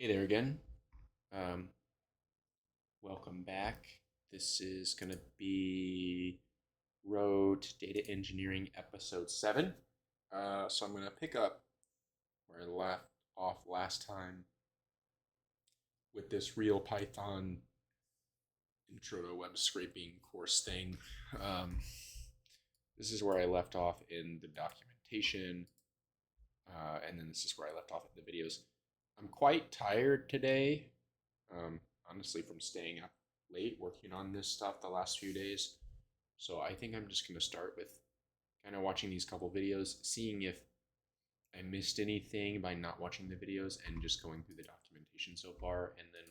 Hey there again. Um, Welcome back. This is going to be Road to Data Engineering Episode 7. So I'm going to pick up where I left off last time with this Real Python Intro to Web Scraping course thing. Um, this is where I left off in the documentation, and then this is where I left off in the videos. I'm quite tired today, honestly, from staying up late working on this stuff the last few days. So I think I'm just going to start with kind of watching these couple videos, seeing if I missed anything by not watching the videos, and just going through the documentation so far, and then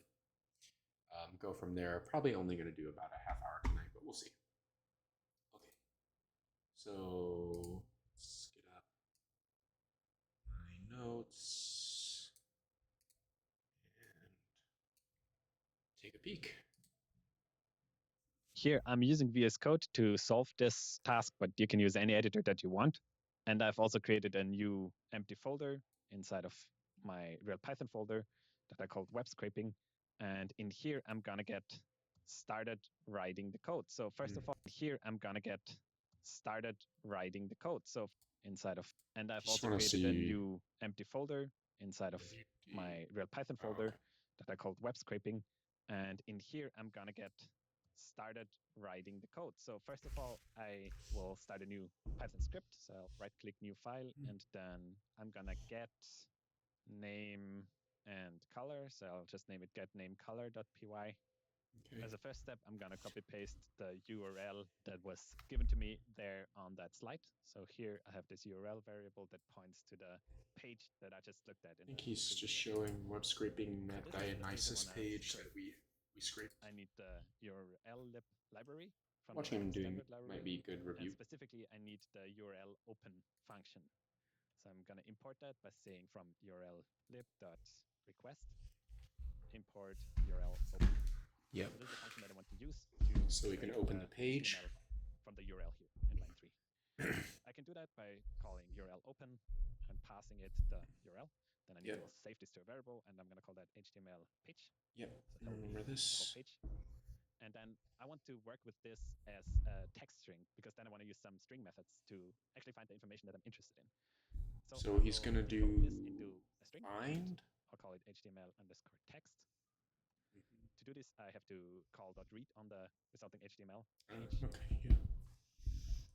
go from there. Probably only going to do about a half hour tonight, but we'll see. Okay, so let's get up my notes and take a peek. Here, I'm using VS Code to solve this task, but you can use any editor that you want. And I've also created a new empty folder inside of my real Python folder that I called web scraping. And in here, I'm gonna get started writing the code. So first of all, here, I'm gonna get started writing the code. So inside of, and I've Just also want to created a see. new empty folder inside of my real Python Oh, folder okay. that I called web scraping. And in here, I'm gonna get started writing the code. So first of all, I will start a new Python script. So I'll right click new file, and then I'm gonna get name and color. So I'll just name it get name color.py. Okay. As a first step, I'm gonna copy paste the URL that was given to me there on that slide. So here I have this URL variable that points to the page that I just looked at I in think the he's just previous lesson. showing web scraping So that this is the page I Dionysus wanna page that scrape. we scraped. I need the URL library from the Watching him doing standard library. might be a good And review. specifically, I need the URL open function. So I'm going to import that by saying from URL lib.request import URL open. Yep. So this is the function that I want to use So we to can read open the the page. HTML from the URL here in line 3. I can do that by calling URL open and passing it the URL. Then I need to save this to a variable, and I'm going to call that HTML page. Yep. So Remember the whole this. page. And then I want to work with this as a text string, because then I want to use some string methods to actually find the information that I'm interested in. So he's going to do this into a string. find. I'll call it HTML underscore text. Mm-hmm. To do this, I have to call .read on the resulting HTML page. Okay, yeah.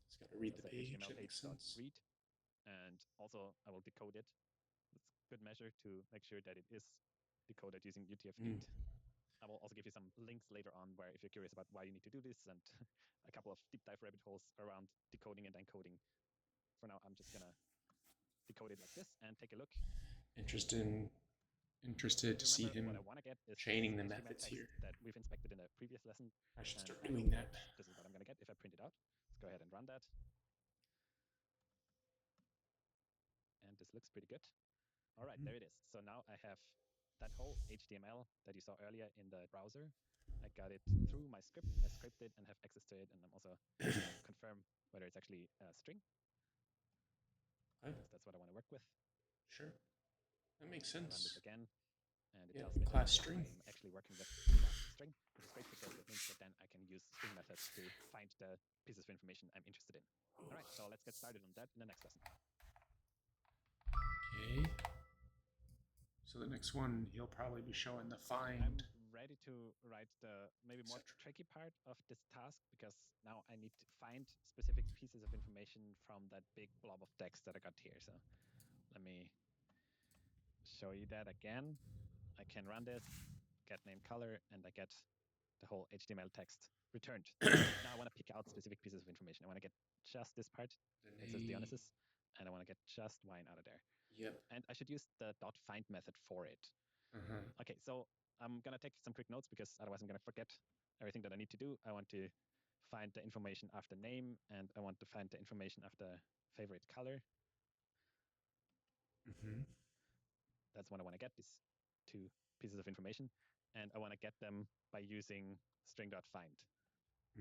He's got to read So the page. HTML That page makes sense. .read, and also I will decode it. It's a good measure to make sure that it is decoded using UTF-8. I will also give you some links later on where if you're curious about why you need to do this, and a couple of deep dive rabbit holes around decoding and encoding. For now, I'm just gonna decode it like this and take a look. Interested to see him what I want to get is chaining the HTML methods text here. that we've inspected in a previous lesson. I should start And doing that. This is what I'm going to get if I print it out. Let's go ahead and run that. And this looks pretty good. All right, there it is. So now I have that whole HTML that you saw earlier in the browser. I got it through my script. I scraped it and have access to it, and I'm also confirm whether it's actually a string. Because that's what I want to work with. Sure. That makes sense. I run this again, and it Yeah, tells me class that string. I'm actually working with class string, which is great because it means that then I can use string methods to find the pieces of information I'm interested in. All right, so let's get started on that in the next lesson. Okay. So the next one, he'll probably be showing the find. I'm ready to write the maybe more tricky part of this task, because now I need to find specific pieces of information from that big blob of text that I got here. So let me show you that again. I can run this, get name color, and I get the whole HTML text returned. Now I want to pick out specific pieces of information. I want to get just this part that says Dionysus, and I want to get just wine out of there. Yep. And I should use the .find method for it. Okay, so I'm going to take some quick notes, because otherwise I'm going to forget everything that I need to do. I want to find the information after name, and I want to find the information after favorite color. That's what I want to get, these two pieces of information. And I want to get them by using string.find.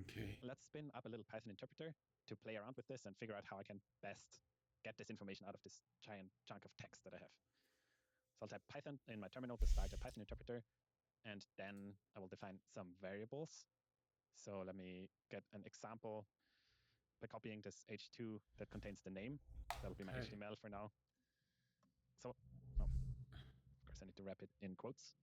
Okay. Let's spin up a little Python interpreter to play around with this and figure out how I can best get this information out of this giant chunk of text that I have. So I'll type Python in my terminal to start a Python interpreter, and then I will define some variables. So let me get an example by copying this h2 that contains the name. That'll be my HTML for now. So, oh, of course I need to wrap it in quotes.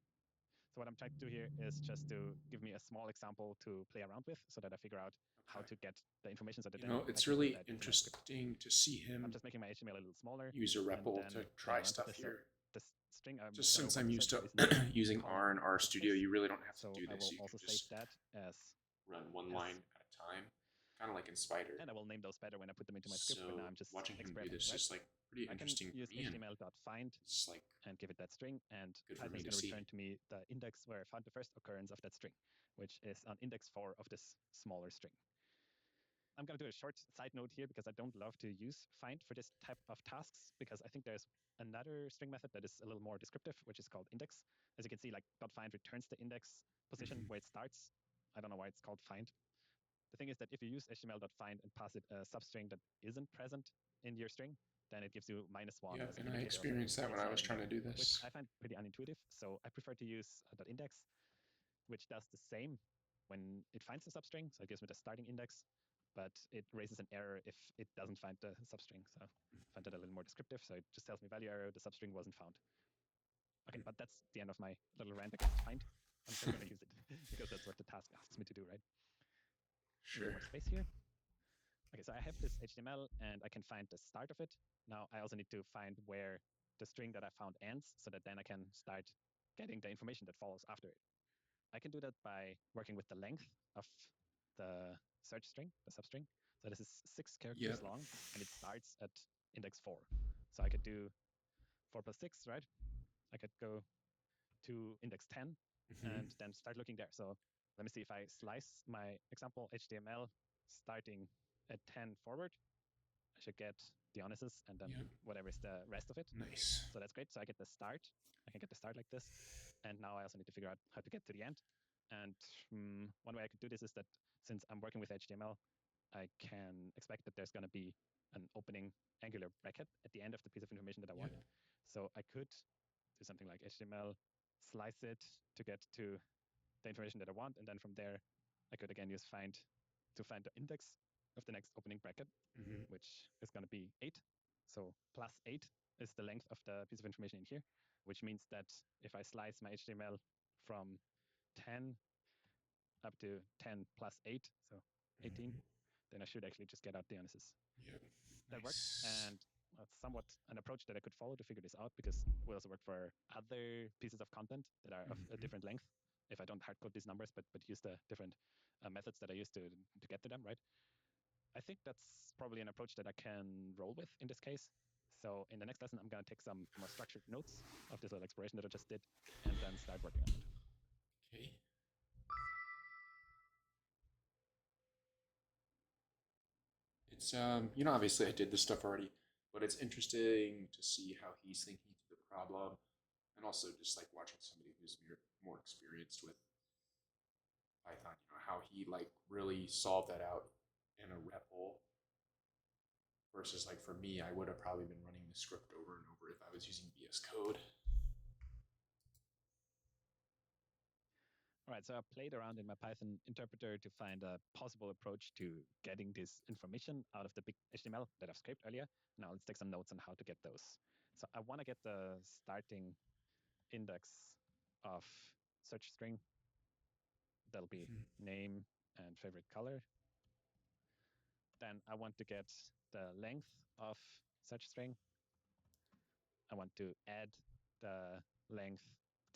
So what I'm trying to do here is just to give me a small example to play around with so that I figure out how to get the information so that You know, it's really interesting to see him. I'm just making my HTML a little smaller. Use a REPL to try stuff here. The string just since I'm used to using R in RStudio, you really don't have to do this. You also can just save that as run one line at a time, kind of like in Spider. And I will name those better when I put them into my script. So but now I'm just watching him do this is like pretty interesting. I can use HTML.find like and give it that string, and Python is going to return to me the index where I found the first occurrence of that string, which is on index 4 of this smaller string. I'm going to do a short side note here because I don't love to use find for this type of tasks, because I think there's another string method that is a little more descriptive, which is called index. As you can see, like .find returns the index position where it starts. I don't know why it's called find. The thing is that if you use HTML.find and pass it a substring that isn't present in your string, then it gives you -1. Yeah, and I experienced that when I was trying to do this. Which I find pretty unintuitive. So I prefer to use .index, which does the same when it finds the substring. So it gives me the starting index, but it raises an error if it doesn't find the substring. So I find that a little more descriptive. So it just tells me value error, the substring wasn't found. Okay, but that's the end of my little rant against find. I'm still going to use it because that's what the task asks me to do, right? Sure. More space here. Okay, so I have this HTML and I can find the start of it. Now I also need to find where the string that I found ends, so that then I can start getting the information that follows after it. I can do that by working with the length of the search string, the substring. So this is 6 characters long, and it starts at index 4. So I could do 4 plus 6, right? I could go to index 10 and then start looking there. So let me see if I slice my example HTML starting at 10 forward. I should get Dionysus and then whatever is the rest of it. Nice. So that's great. So I get the start. I can get the start like this. And now I also need to figure out how to get to the end. And one way I could do this is that since I'm working with HTML, I can expect that there's going to be an opening angular bracket at the end of the piece of information that I want. So I could do something like HTML, slice it to get to the information that I want. And then from there, I could again use find to find the index of the next opening bracket, which is going to be 8. So plus 8 is the length of the piece of information in here, which means that if I slice my HTML from 10 up to 10 plus 8, so 18, then I should actually just get out Dionysus. That works, and that's somewhat an approach that I could follow to figure this out, because we also work for other pieces of content that are of a different length. If I don't hardcode these numbers, but use the different methods that I use to get to them, right? I think that's probably an approach that I can roll with in this case. So in the next lesson, I'm going to take some more structured notes of this little exploration that I just did, and then start working on it. Okay. It's you know, obviously I did this stuff already, but it's interesting to see how he's thinking through the problem, and also just like watching somebody who's more experienced with Python, you know, how he like really solved that out in a REPL versus like for me, I would have probably been running the script over and over if I was using VS Code. All right, so I played around in my Python interpreter to find a possible approach to getting this information out of the big HTML that I've scraped earlier. Now let's take some notes on how to get those. So I want to get the starting index of search string. That'll be name and favorite color. Then I want to get the length of such string. I want to add the length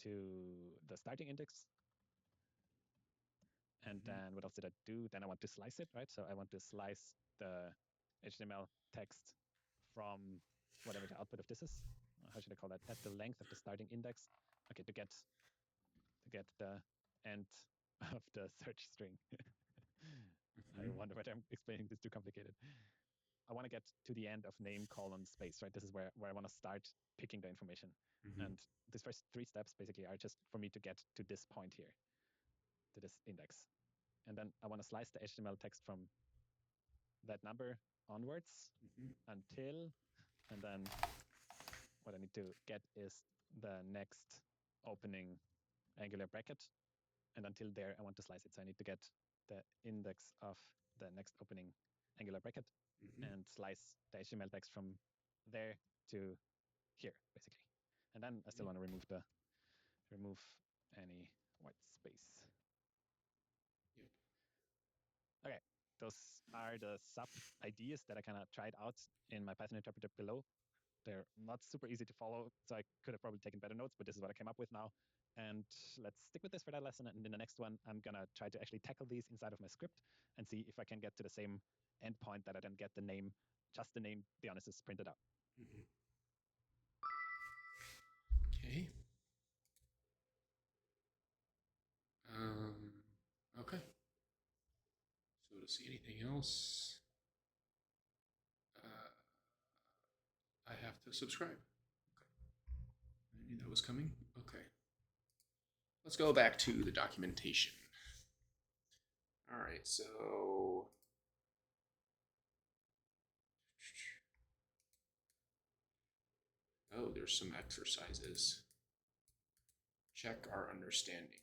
to the starting index. And then what else did I do? Then I want to slice it, right? So I want to slice the HTML text from whatever the output of this is. How should I call that? At the length of the starting index. Okay, to get the end of the search string. I wonder whether I'm explaining this too complicated. I want to get to the end of name colon space, right? This is where I want to start picking the information. And these first 3 steps basically are just for me to get to this point here, to this index. And then I want to slice the HTML text from that number onwards until, and then what I need to get is the next opening angular bracket, and until there I want to slice it. So I need to get the index of the next opening angular bracket and slice the HTML text from there to here, basically. And then I still want to remove any white space. Yep. Okay, those are the sub ideas that I kind of tried out in my Python interpreter below. They're not super easy to follow, so I could have probably taken better notes, but this is what I came up with now. And let's stick with this for that lesson. And in the next one, I'm going to try to actually tackle these inside of my script and see if I can get to the same endpoint that I then get the name, just the name, the analysis printed out. Okay. Okay. So to see anything else, I have to subscribe. Okay. I knew that was coming. Okay. Let's go back to the documentation. All right, so oh, there's some exercises. Check our understanding.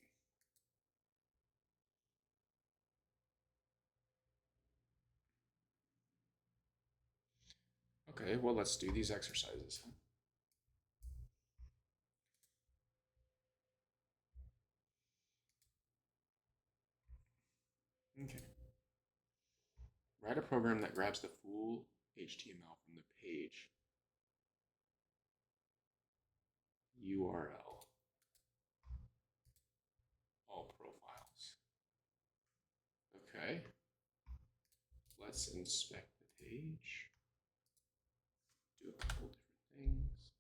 Okay, well, let's do these exercises. Okay. Write a program that grabs the full HTML from the page URL, all profiles. Okay. Let's inspect the page. Do a couple different things.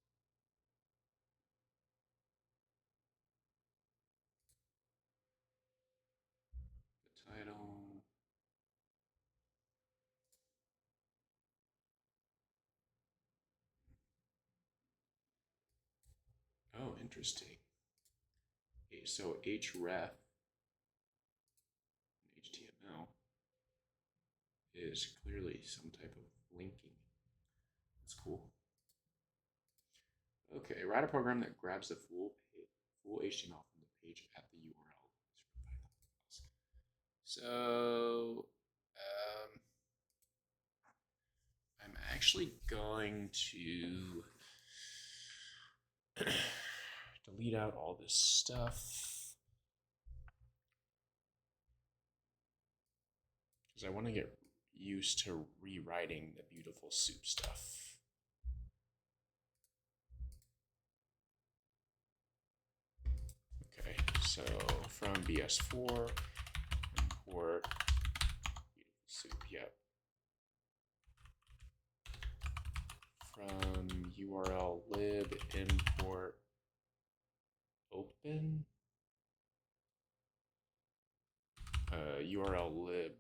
The title. Oh, interesting. So href in HTML is clearly some type of linking. That's cool. Okay, write a program that grabs the full HTML from the page at the URL. So I'm actually going to delete out all this stuff because I want to get used to rewriting the beautiful soup stuff. Okay, so from BS4, import beautiful soup, yep. From URL lib, import open, URL lib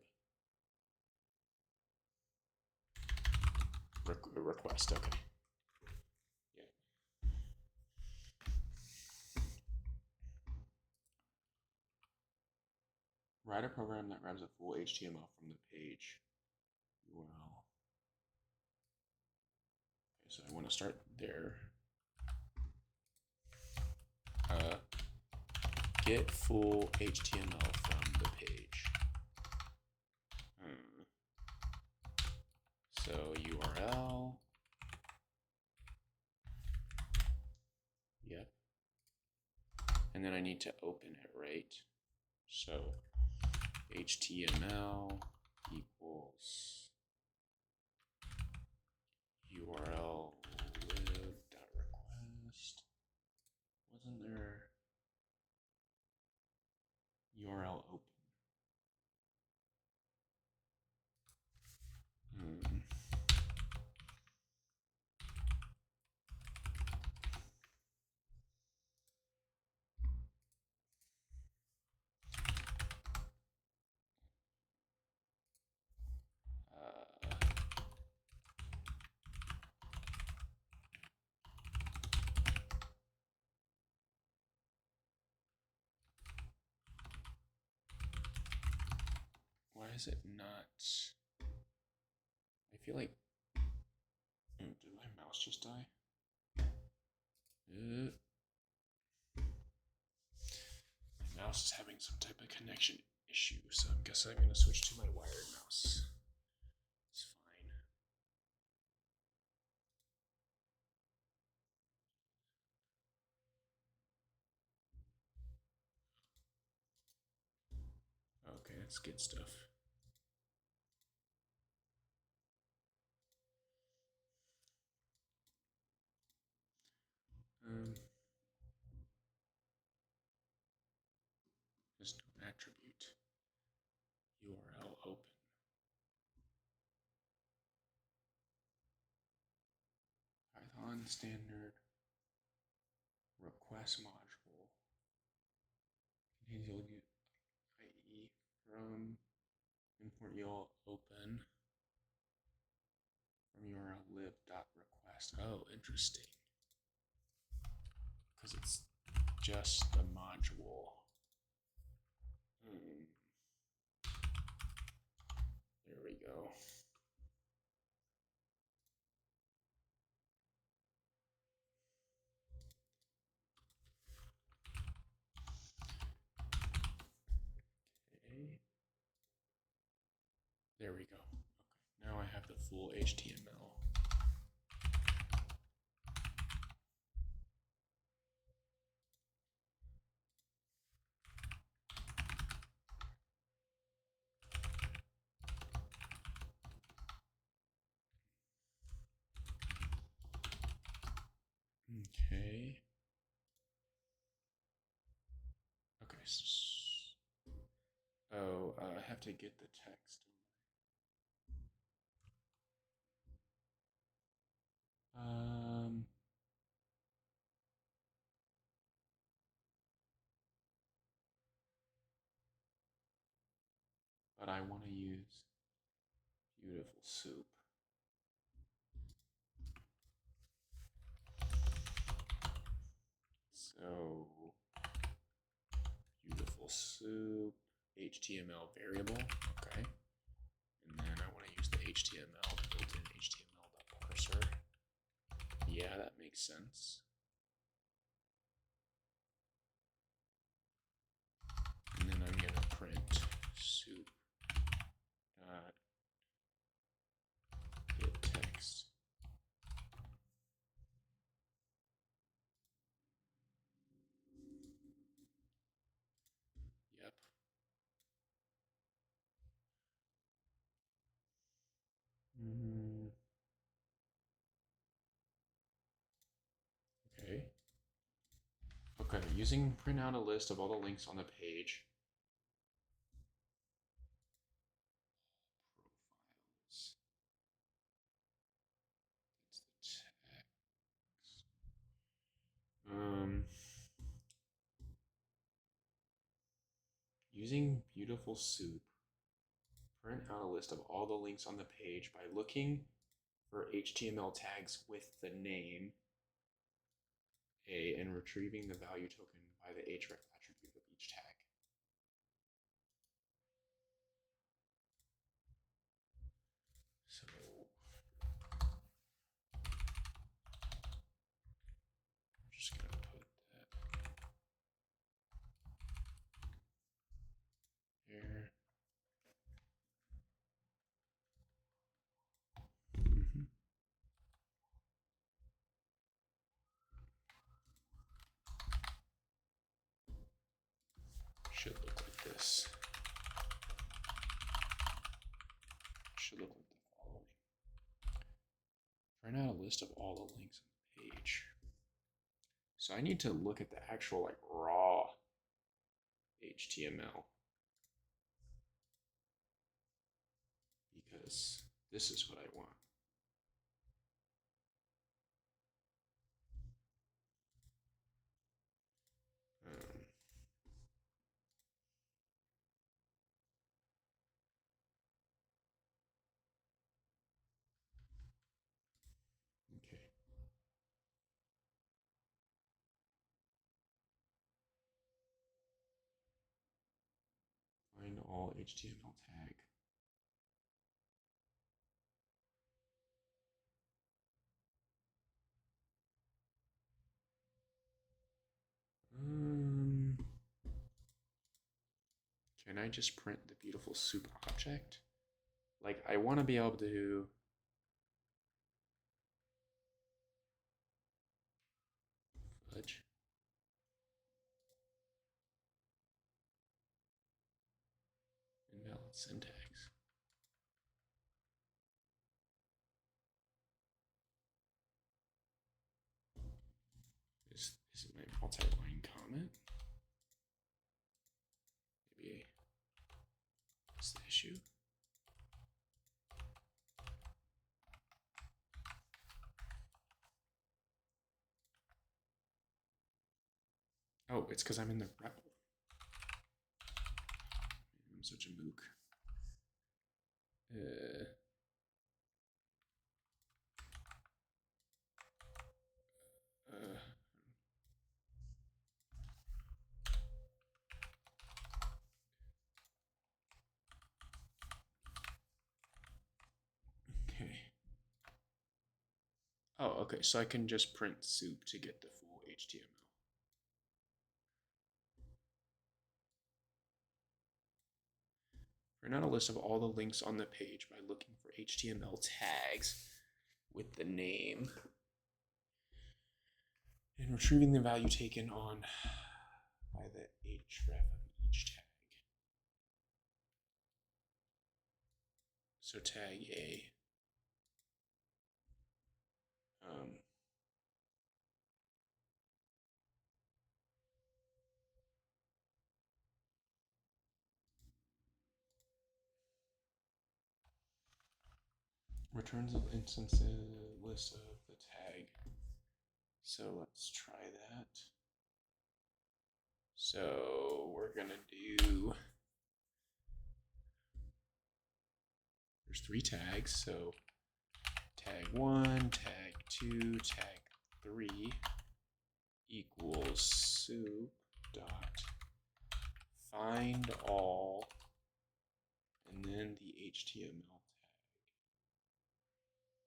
request, okay. Write a program that grabs a full HTML from the page URL. Okay, so I want to start there. Get full HTML from the page. So URL. Yep. And then I need to open it, right? So HTML equals URL lib.request. Wasn't there URL open? Why is it not? I feel like. Did my mouse just die? mouse is having some type of connection issue, so I guess I'm going to switch to my wired mouse. It's fine. Okay, that's good stuff. Just attribute URL open. Python standard request module contains IE from import URL open from URL lib.request. Oh, interesting. Because it's just the module. There we go. Okay. There we go. Okay. Now I have the full HTML. Okay. Okay. Oh, I have to get the text. But I want to use beautiful soup. So, beautiful soup, HTML variable, okay. And then I want to use the HTML, built-in HTML.parser. Yeah, that makes sense. And then I'm going to print soup dot get text. Yep. Okay. Okay, using print out a list of all the links on the page. Profiles. That's the text. Using beautiful soup, print out a list of all the links on the page by looking for HTML tags with the name A and retrieving the value token by the href attribute of each tag. So I'm just going to put that here. Should look like this. Should look like the following. Print out a list of all the links on the page. So I need to look at the actual like raw HTML because this is what I want. Okay. Find all HTML tag. can I just print the beautiful soup object? Like, I want to be able to fudge. Invalid syntax. Is it my multi-line comment? Maybe that's the issue. Oh, it's because I'm in the REPL. I'm such a mook. Uh, okay. Oh, okay. So I can just print soup to get the full HTML. Print out a list of all the links on the page by looking for HTML tags with the name and retrieving the value taken on by the href of each tag. So tag A. Returns of instances list of the tag. So let's try that. So we're gonna do, there's 3 tags, so tag 1, tag 2, tag 3 equals soup dot find all, and then the HTML tag,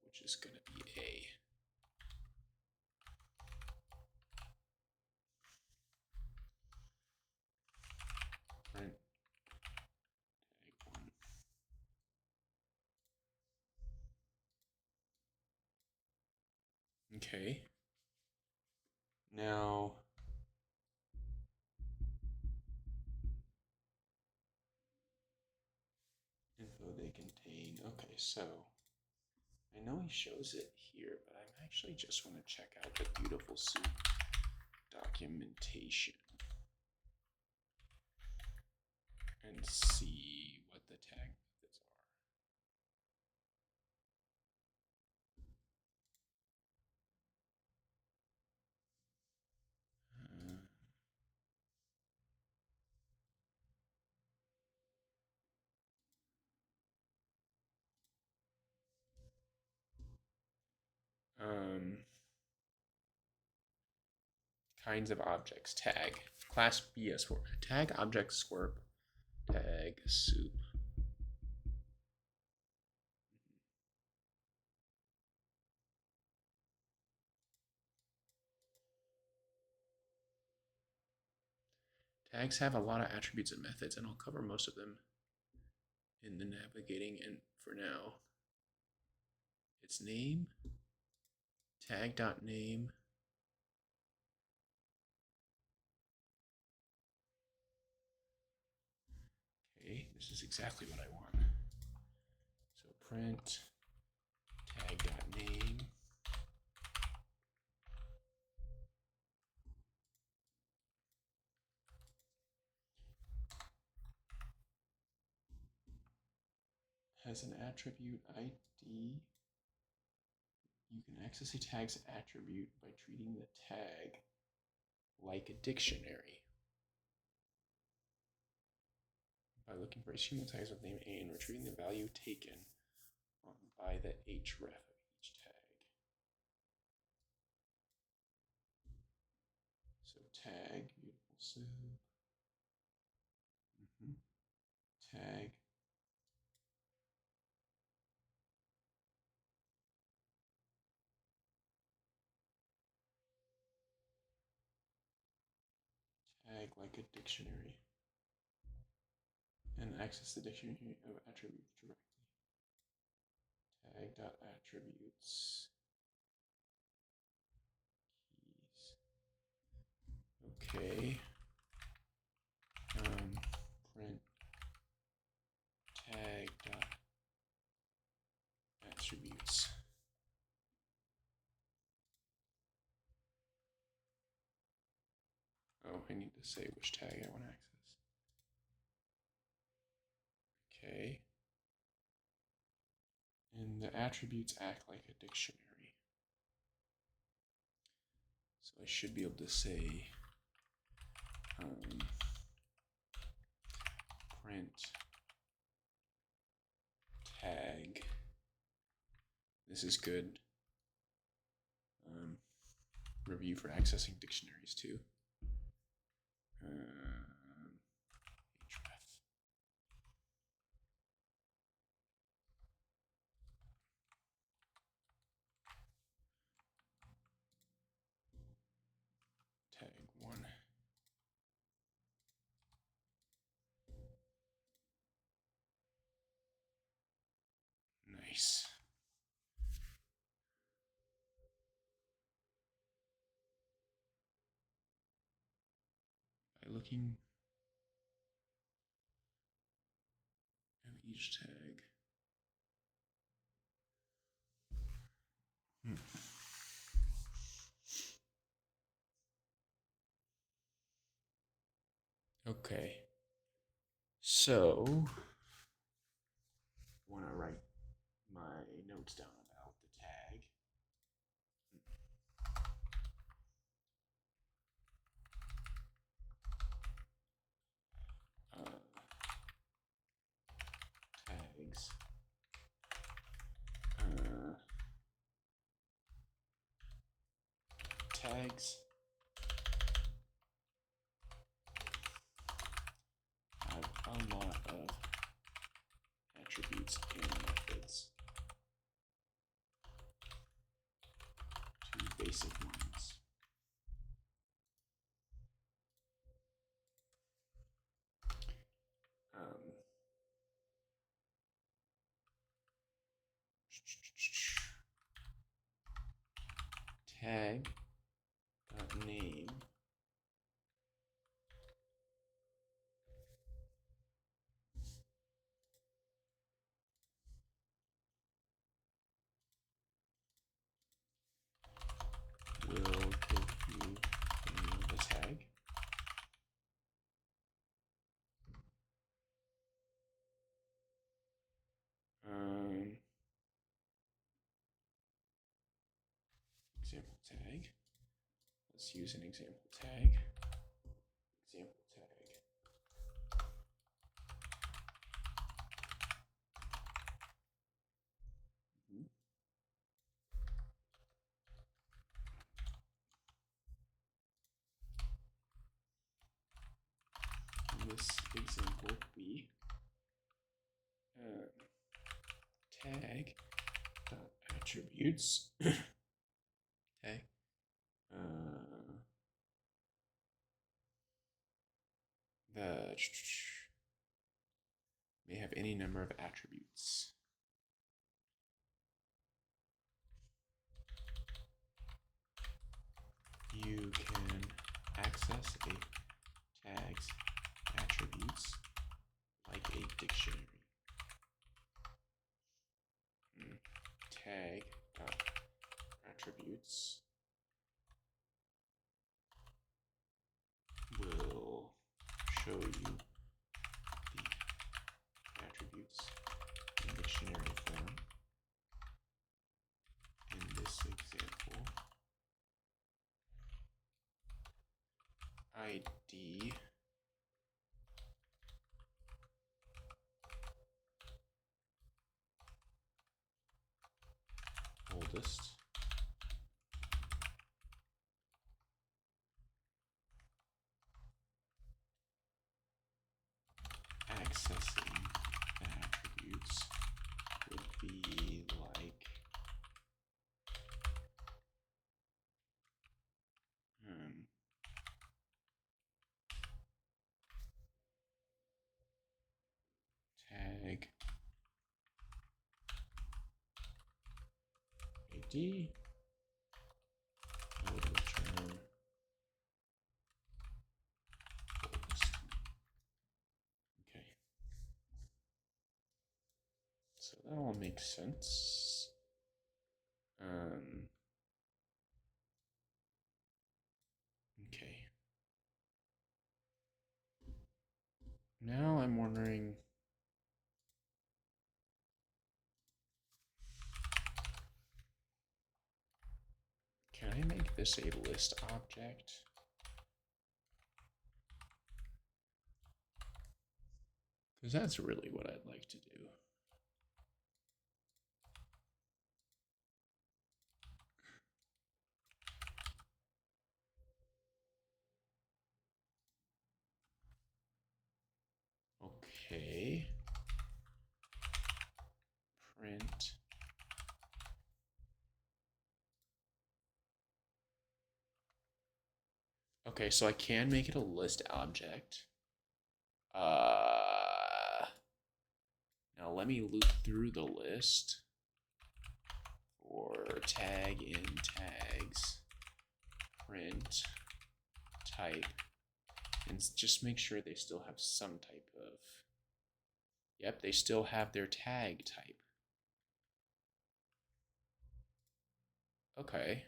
which is gonna be A. Print tag 1. Okay. Now info they contain. Okay, so I know he shows it here, but I actually just want to check out the beautiful soup documentation and see what the tag methods are. Kinds of objects. Tag. Class BS4. Tag object squirp. Tag soup. Tags have a lot of attributes and methods, and I'll cover most of them in the navigating. And for now, it's name, tag.name, okay, this is exactly what I want. So print tag.name, has an attribute ID. You can access a tag's attribute by treating the tag like a dictionary. By looking for HTML tags with name A and retrieving the value taken by the href of each tag. So tag, beautiful soup. Tag. Tag like a dictionary. and access the dictionary of attributes directly. Tag.attributes. Keys. Okay. Print tag.attributes. Oh, I need to say which tag I want to access. Okay. And the attributes act like a dictionary. So I should be able to say print tag. This is good. Review for accessing dictionaries too. Href. Tag 1. Nice. By looking at each tag. Okay. So, I want to write my notes down about the tag. Tags. Tags have a lot of attributes and methods. Two basic ones. Tag name will give you the name of the tag. Example tag. Let's use an example tag. Example tag. In this example, we tag attributes tag the may have any number of attributes. You can access a tag's attributes like a dictionary. Tag attributes will show you the attributes in dictionary form. In this example, ID oldest accessing the attributes would be like empty. I would return full list. Okay. So that all makes sense. Okay. Now I'm wondering, can I make this a list object? Because that's really what I'd like to do. Okay. Print. Okay, so I can make it a list object. Now let me loop through the list for tag in tags, print type, and just make sure they still have some type of, yep, they still have their tag type. Okay.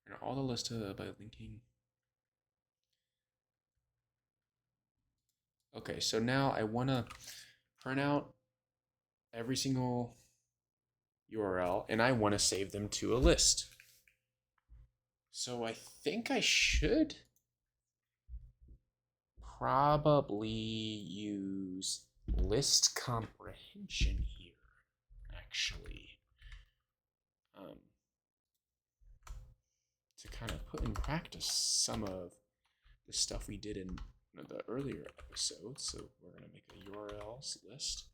And all the list by linking. Okay, so now I want to print out every single URL and I want to save them to a list. So I think I should probably use list comprehension here, actually, to kind of put in practice some of the stuff we did in the earlier episodes. So we're going to make a URLs list,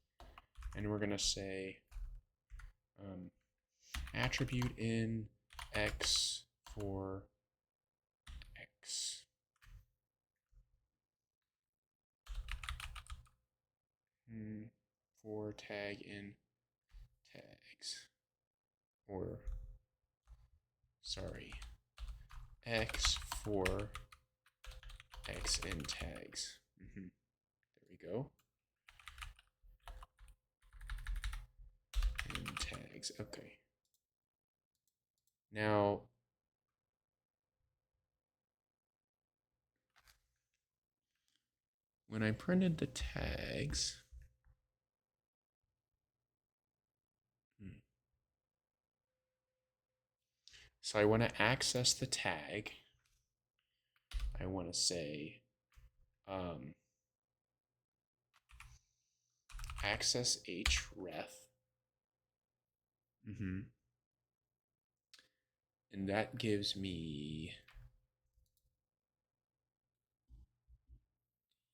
and we're going to say attribute in X for X. For tag in tags, or sorry, X for X in tags. There we go. In tags, okay. Now, when I printed the tags, so I want to access the tag. I want to say access href. And that gives me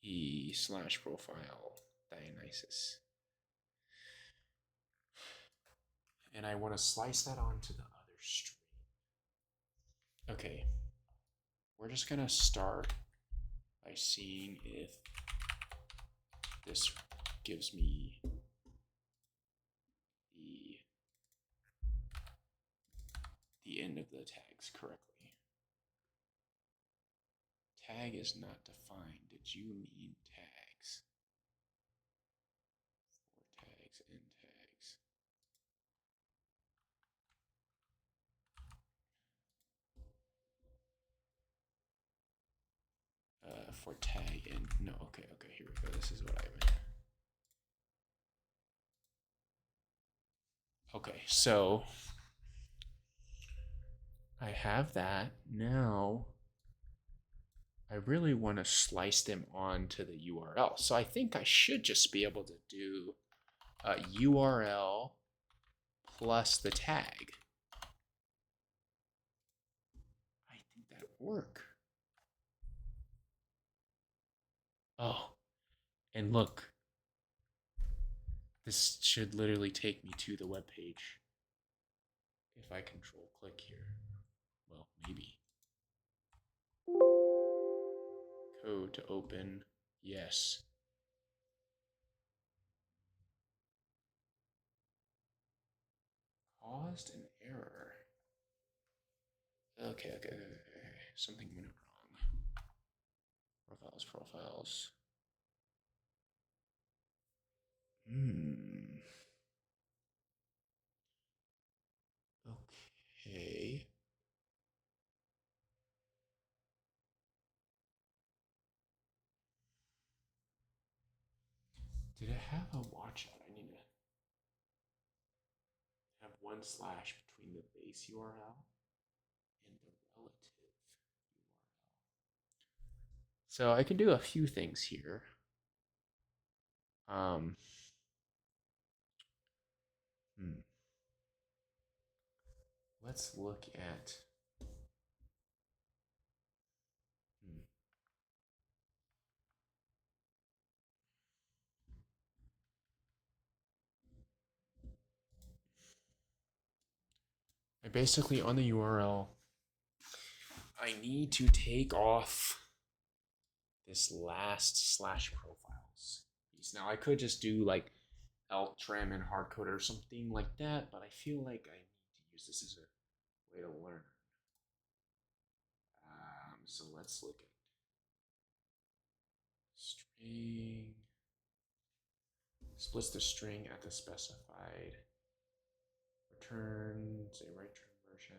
e/profile Dionysus. And I want to slice that onto the other string. Okay, we're just going to start by seeing if this gives me the end of the tags correctly. Tag is not defined. Did you mean tags? For tags and tags. For tag in, no, okay, here we go. This is what I meant. Okay, so I have that. Now I really want to slice them onto the URL. So I think I should just be able to do a URL plus the tag. I think that would work. Oh, and look, this should literally take me to the web page. If I control click here, well, maybe. Code to open, yes. Caused an error. Okay. Something went wrong. Profiles. Okay. Did it have a watch out? I need to have one slash between the base URL and the relative URL. So I can do a few things here. Um, let's look at. I basically on the URL, I need to take off this last slash profiles piece. Now I could just do like elk trim and hardcode or something like that, but I feel like I need to use this as a way to learn. So let's look at string. Splits the string at the specified. Returns a right term version.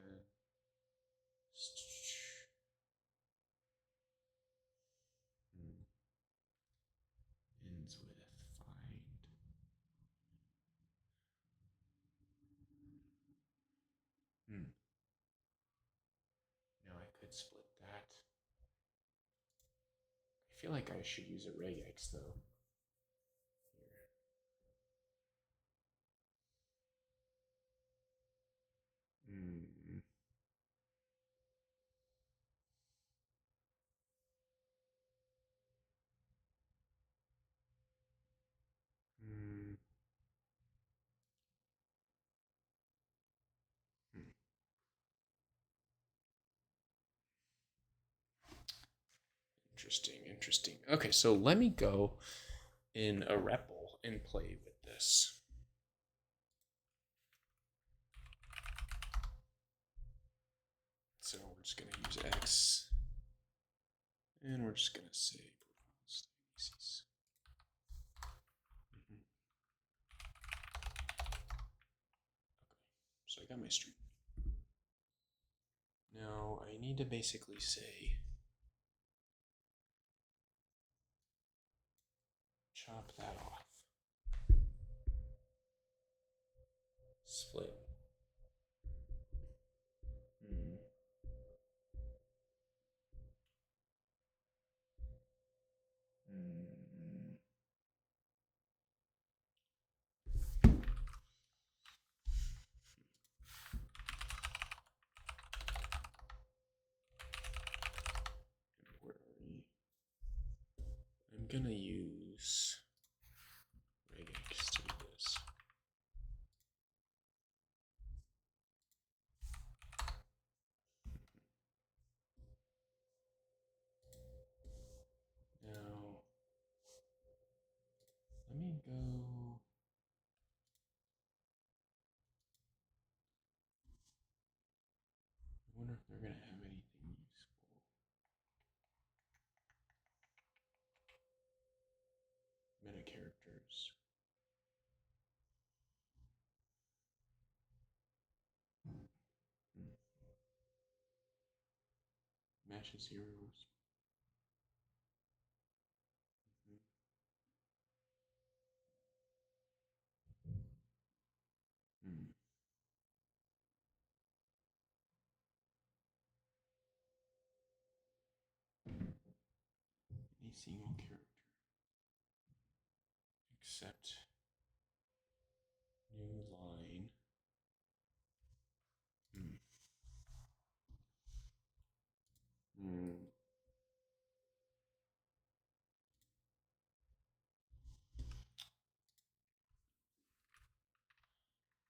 Ends with find. Now I could split that. I feel like I should use a regex though. Here. Interesting. Okay, so let me go in a REPL and play with this. So we're just going to use X, and we're just going to say profiles. Okay, so I got my string. Now I need to basically say chop that off. Split. Where are we? I'm gonna use regex to do this. Now let me go. I wonder if they're gonna have anything useful. Meta characters. Matches heroes. Any single character. Except new line.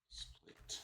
Split.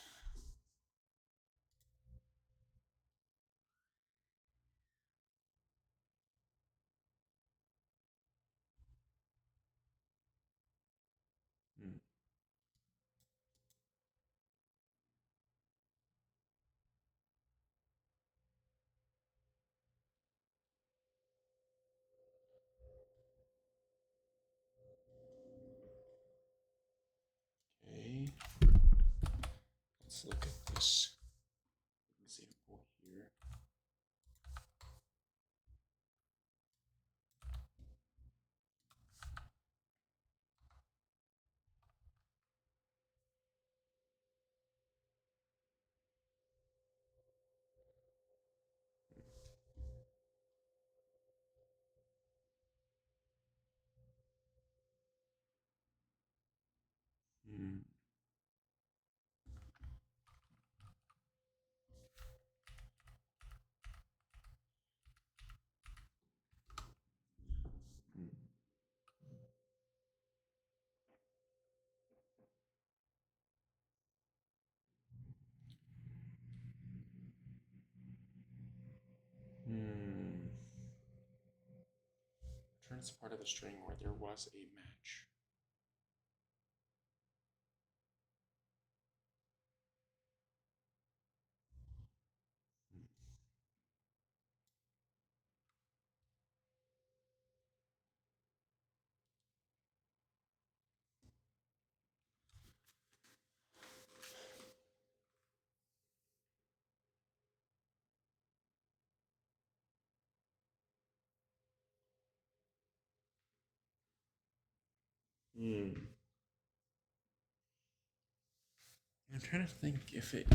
look at this example here. Hmm. Hmm. Returns part of the string where there was a match. I'm trying to think if it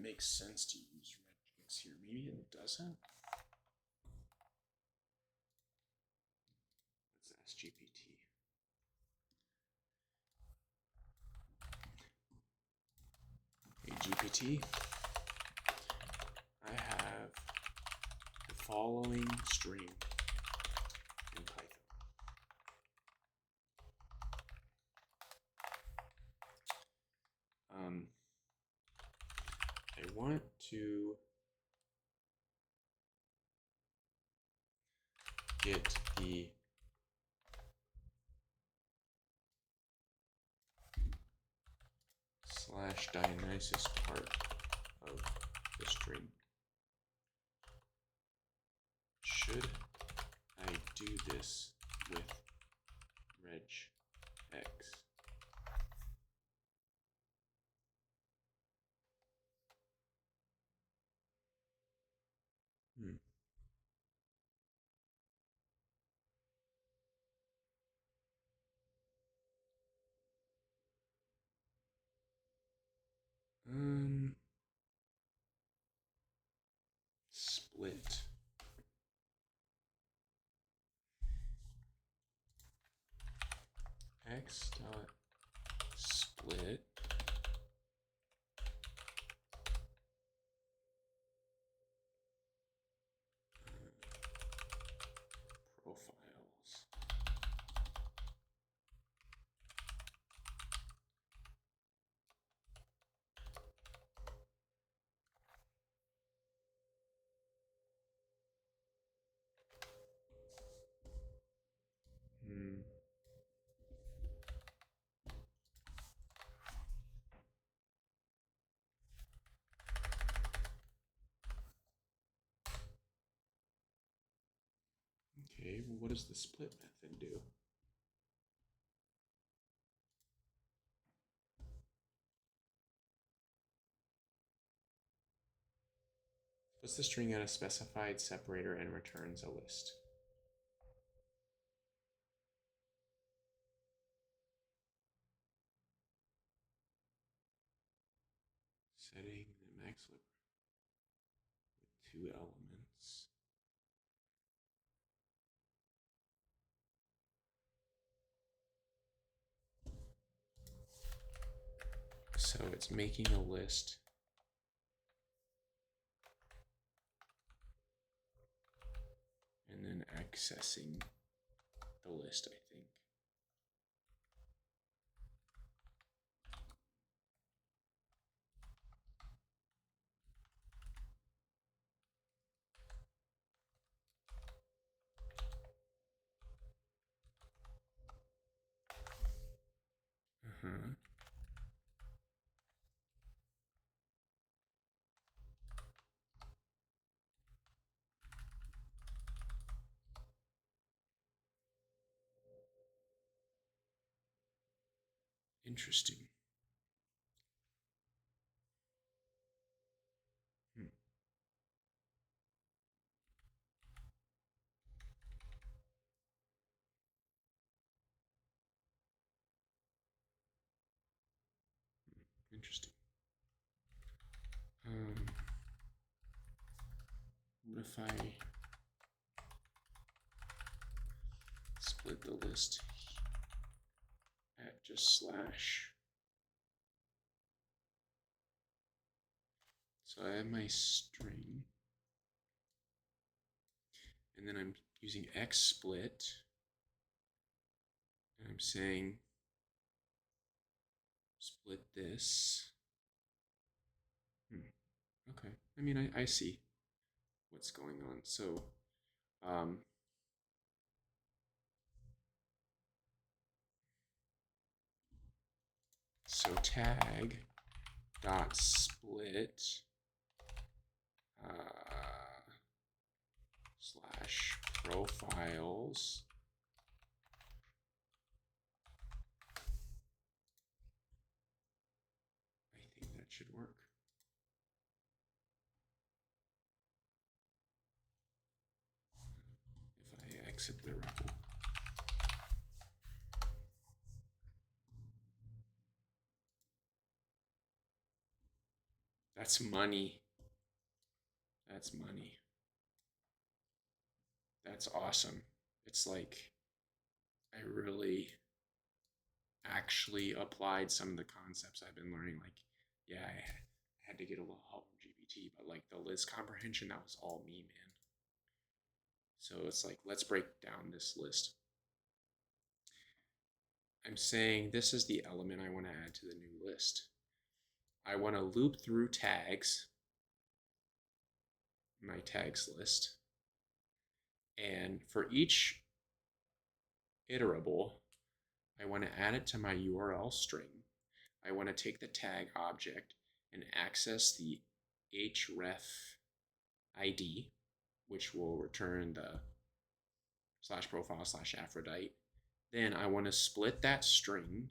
makes sense to use regex here. Maybe it doesn't. Let's ask GPT. Hey GPT, I have the following string in Python. I want to get the /Dionysus part of the string. Should I do this with regex? Hmm. Split x dot split profiles. Hmm. Okay, well, what does the split method do? Puts the string on a specified separator and returns a list. Setting the max lib with 2 elements. So it's making a list and then accessing the list, I think. Uh-huh. Interesting. Interesting. What if I split the list at just slash? So I have my string, and then I'm using xsplit, and I'm saying split this. Okay, I mean, I see what's going on. So, so tag dot split slash profiles. I think that should work. If I exit the REPL. That's money. That's money. That's awesome. It's like I really actually applied some of the concepts I've been learning. Like, yeah, I had to get a little help from GPT, but like the list comprehension, that was all me, man. So it's like, let's break down this list. I'm saying this is the element I want to add to the new list. I want to loop through tags, my tags list, and for each iterable, I want to add it to my URL string. I want to take the tag object and access the href ID, which will return the slash profile slash Aphrodite. Then I want to split that string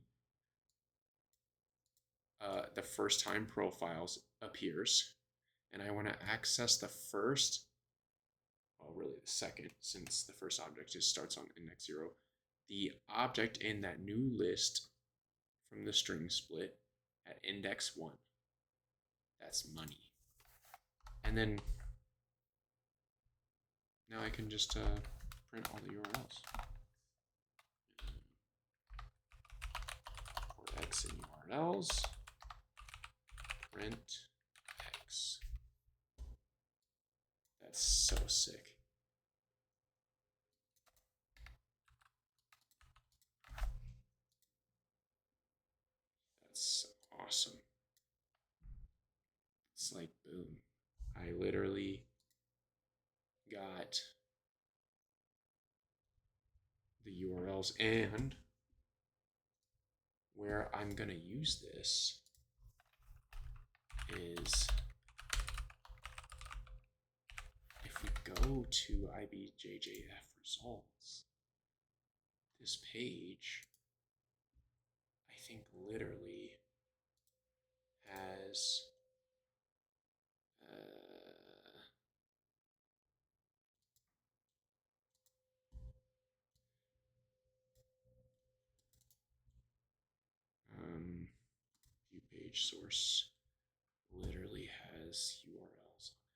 the first time profiles appears, and I want to access the first, well, really the second, since the first object just starts on index 0, the object in that new list from the string split at index 1. That's money. And then now I can just print all the URLs. For X in URLs, print X. That's so sick. That's awesome. It's like, boom. I literally got the URLs, and where I'm going to use this is if we go to IBJJF results, this page, I think literally has view page source literally has URLs on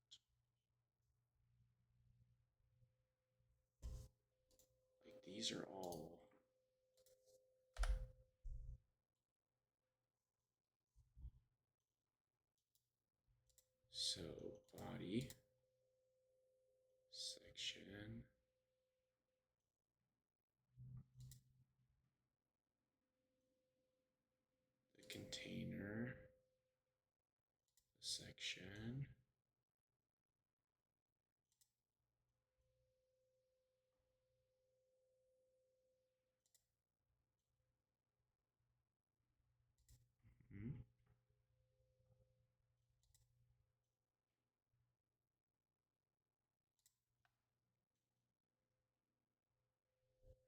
it. Like these are all so body section, the container section,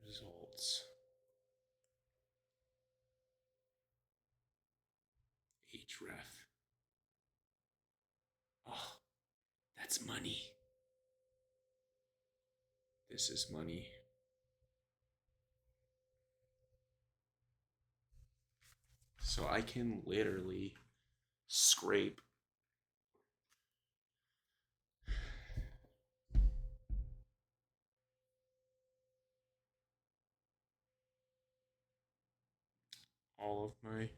results, href. Oh, that's money. This is money. So I can literally scrape all of my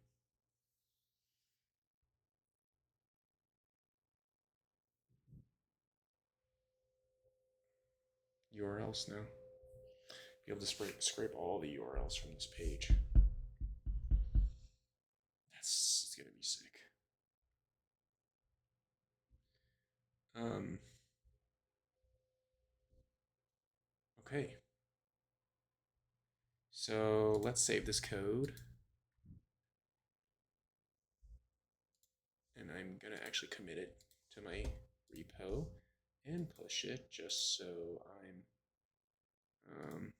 URLs now. Be able to scrape all the URLs from this page. That's gonna be sick. Okay. So let's save this code. And I'm gonna actually commit it to my repo and push it just so I'm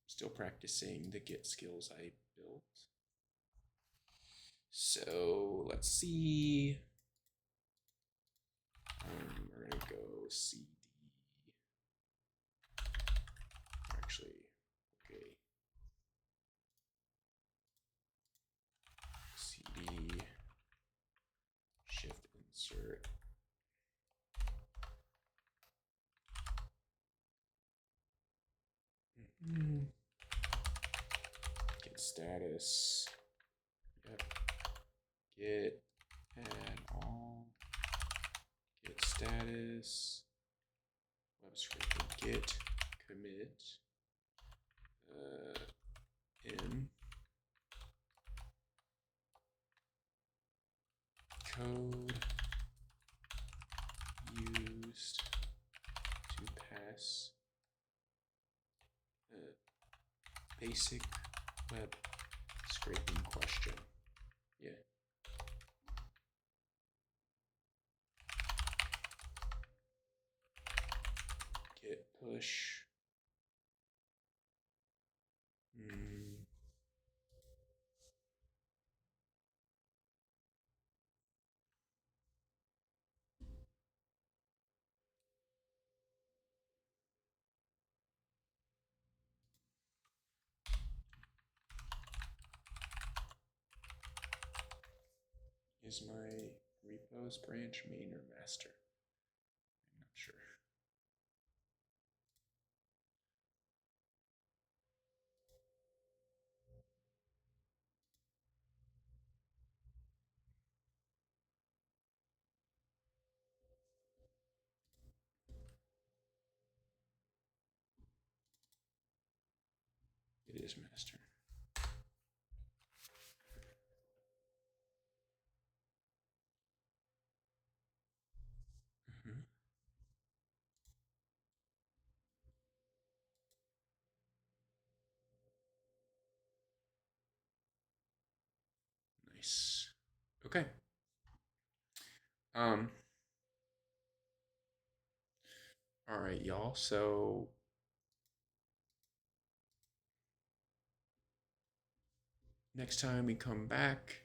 still practicing the Git skills I built. So let's see. We're gonna go cd. Actually, okay. cd shift insert. Git status. Yep. Git add all. Git status. Web scraper git commit. In code used to pass basic web scraping question. Yeah. Git push. Is my repos branch main or master? I'm not sure. It is master. Nice. Okay. All right, y'all. So next time we come back.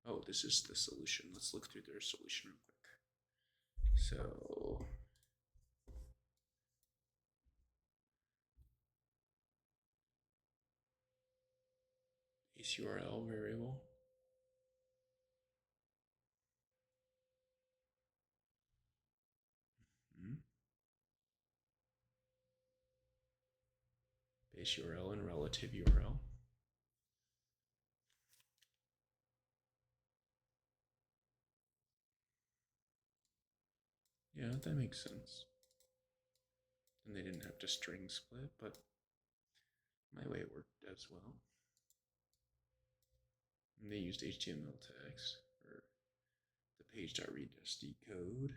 Oh, this is the solution. Let's look through their solution real quick. So base URL variable. Base URL and relative URL. Yeah, that makes sense. And they didn't have to string split, but my way it worked as well. And they used HTML tags for the page.read.sd code.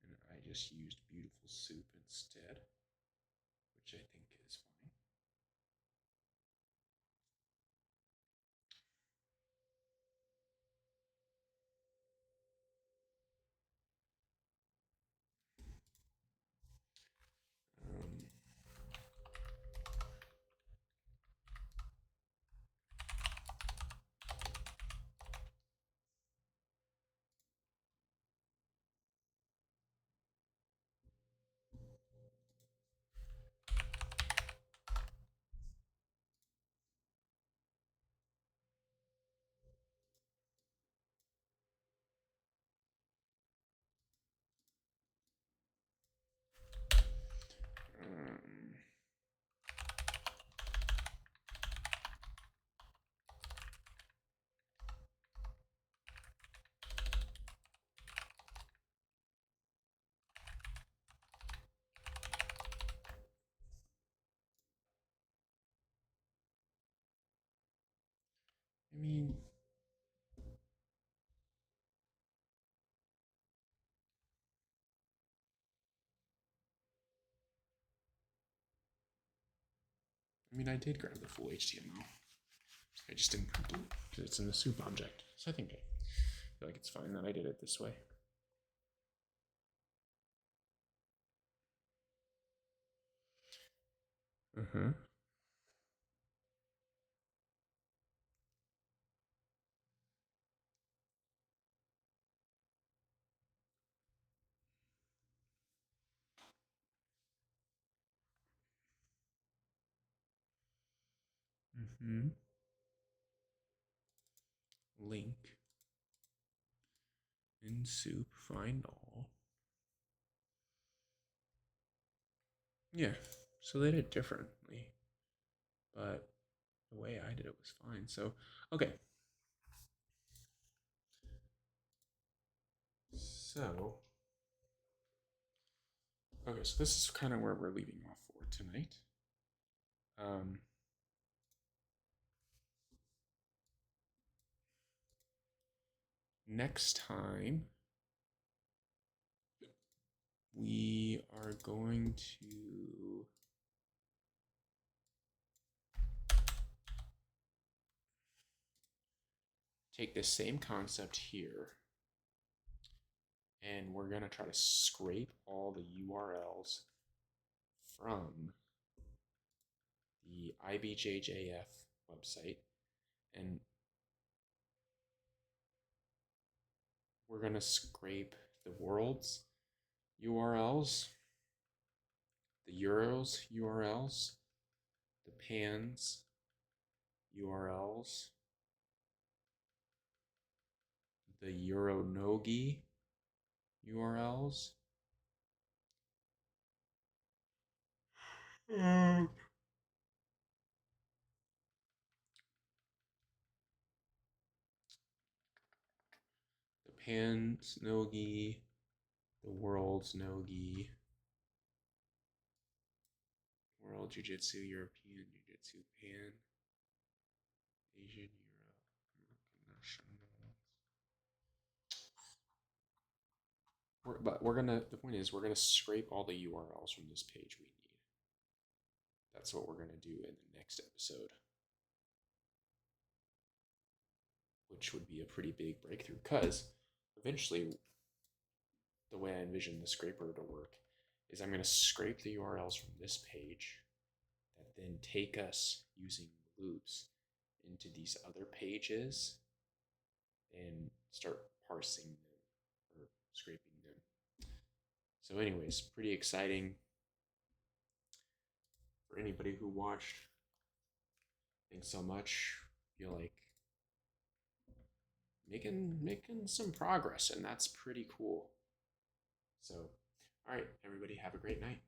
And I just used beautiful soup instead, which I think is fine. I did grab the full HTML. I just didn't print it because it's in the soup object. So I think I feel like it's fine that I did it this way. Uh-huh. Mm-hmm. Link in soup, find all. Yeah, so they did it differently, but the way I did it was fine. So, okay. So, okay, so this is kind of where we're leaving off for tonight. Next time, we are going to take this same concept here, and we're going to try to scrape all the URLs from the IBJJF website, and we're going to scrape the world's URLs, the Euro's URLs, the Pan's URLs, the Euronogi URLs, the Pan's Nogi, the World's Nogi, World Jiu-Jitsu, European Jiu-Jitsu, Pan, Asian, Europe, but we're gonna. The point is, we're gonna scrape all the URLs from this page we need. That's what we're gonna do in the next episode, which would be a pretty big breakthrough. Because eventually, the way I envision the scraper to work is I'm gonna scrape the URLs from this page, that then take us using loops into these other pages and start parsing them or scraping them. So, anyways, pretty exciting for anybody who watched. Thanks so much. Feel like making some progress, and that's pretty cool. So, all right, everybody, have a great night.